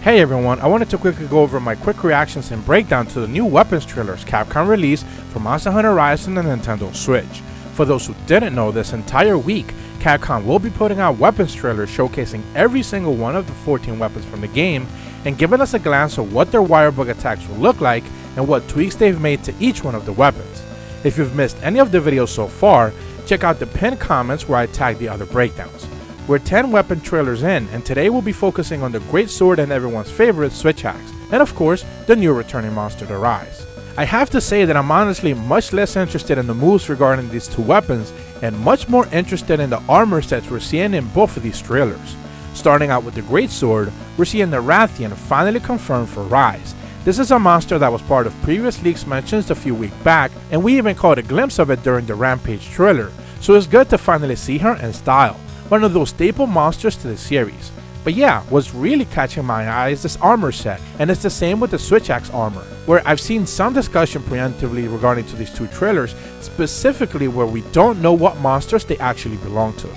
Hey everyone, I wanted to quickly go over my quick reactions and breakdown to the new weapons trailers Capcom released for Monster Hunter Rise on the Nintendo Switch. For those who didn't know, this entire week, Capcom will be putting out weapons trailers showcasing every single one of the 14 weapons from the game and giving us a glance of what their wire bug attacks will look like and what tweaks they've made to each one of the weapons. If you've missed any of the videos so far, check out the pinned comments where I tag the other breakdowns. We're 10 weapon trailers in, and today we'll be focusing on the great sword and everyone's favorite switch axe, and of course, the new returning monster to Rise. I have to say that I'm honestly much less interested in the moves regarding these two weapons, and much more interested in the armor sets we're seeing in both of these trailers. Starting out with the great sword, we're seeing the Rathian finally confirmed for Rise. This is a monster that was part of previous leaks mentioned a few weeks back, and we even caught a glimpse of it during the Rampage trailer, so it's good to finally see her in style. One of those staple monsters to the series. But yeah, what's really catching my eye is this armor set, and it's the same with the Switch Axe armor, where I've seen some discussion preemptively regarding to these two trailers, specifically where we don't know what monsters they actually belong to.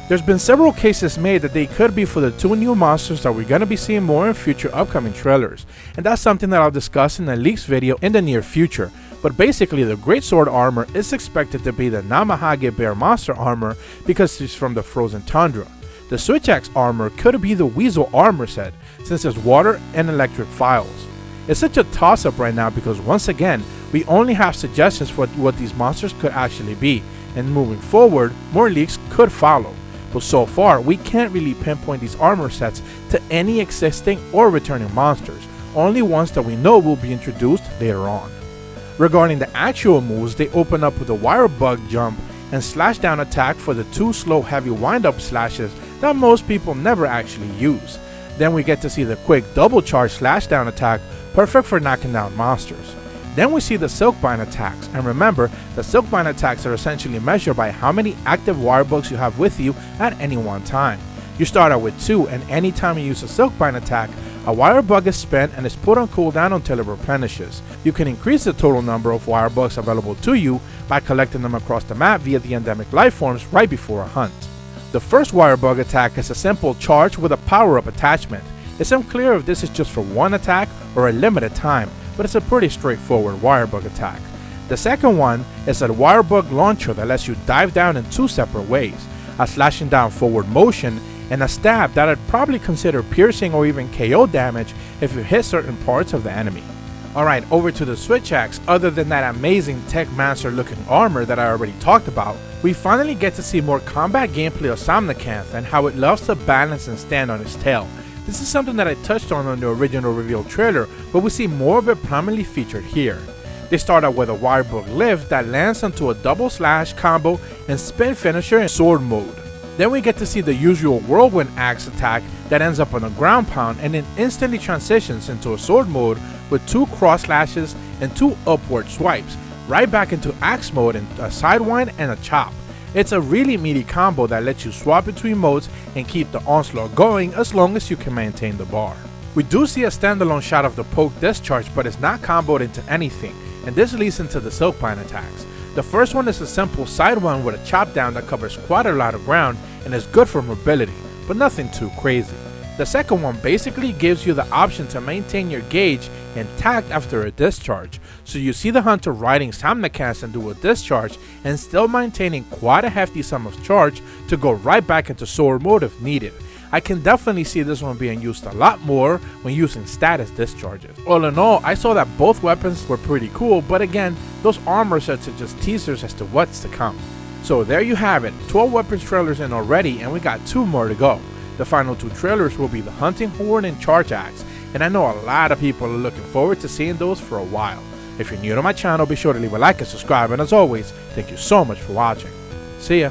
There's been several cases made that they could be for the two new monsters that we're going to be seeing more in future upcoming trailers, and that's something that I'll discuss in a leaks video in the near future. But basically, the Great Sword armor is expected to be the Namahage Bear monster armor because it's from the Frozen Tundra. The Switch Axe armor could be the Weasel armor set since it's water and electric files. It's such a toss-up right now because once again, we only have suggestions for what these monsters could actually be, and moving forward, more leaks could follow. But so far, we can't really pinpoint these armor sets to any existing or returning monsters, only ones that we know will be introduced later on. Regarding the actual moves, they open up with a wire bug jump and slash down attack for the two slow heavy wind up slashes that most people never actually use. Then we get to see the quick double charge slash down attack, perfect for knocking down monsters. Then we see the Silkbind attacks, and remember, the Silkbind attacks are essentially measured by how many active wire bugs you have with you at any one time. You start out with 2, and anytime you use a Silkbind attack, a wire bug is spent and is put on cooldown until it replenishes. You can increase the total number of wire bugs available to you by collecting them across the map via the endemic life forms right before a hunt. The first wire bug attack is a simple charge with a power-up attachment. It's unclear if this is just for one attack or a limited time, but it's a pretty straightforward wire bug attack. The second one is a wire bug launcher that lets you dive down in two separate ways, a slashing down forward motion and a stab that I'd probably consider piercing or even KO damage if you hit certain parts of the enemy. Alright, over to the Switch Axe. Other than that amazing Techmancer looking armor that I already talked about, we finally get to see more combat gameplay of Somnicanth and how it loves to balance and stand on its tail. This is something that I touched on the original reveal trailer, but we see more of it prominently featured here. They start out with a wire bug lift that lands onto a double slash combo and spin finisher in sword mode. Then we get to see the usual whirlwind axe attack that ends up on a ground pound and then instantly transitions into a sword mode with 2 cross slashes and 2 upward swipes, right back into axe mode and a sidewind and a chop. It's a really meaty combo that lets you swap between modes and keep the onslaught going as long as you can maintain the bar. We do see a standalone shot of the poke discharge, but it's not comboed into anything, and this leads into the Silkbind attacks. The first one is a simple side one with a chop down that covers quite a lot of ground and is good for mobility, but nothing too crazy. The second one basically gives you the option to maintain your gauge intact after a discharge, so you see the hunter riding Somnicanth and do a discharge and still maintaining quite a hefty sum of charge to go right back into sword mode if needed. I can definitely see this one being used a lot more when using status discharges. All in all, I saw that both weapons were pretty cool, but again, those armor sets are just teasers as to what's to come. So there you have it, 12 weapons trailers in already, and we got 2 more to go. The final 2 trailers will be the Hunting Horn and Charge Axe, and I know a lot of people are looking forward to seeing those for a while. If you're new to my channel, be sure to leave a like and subscribe, and as always, thank you so much for watching. See ya!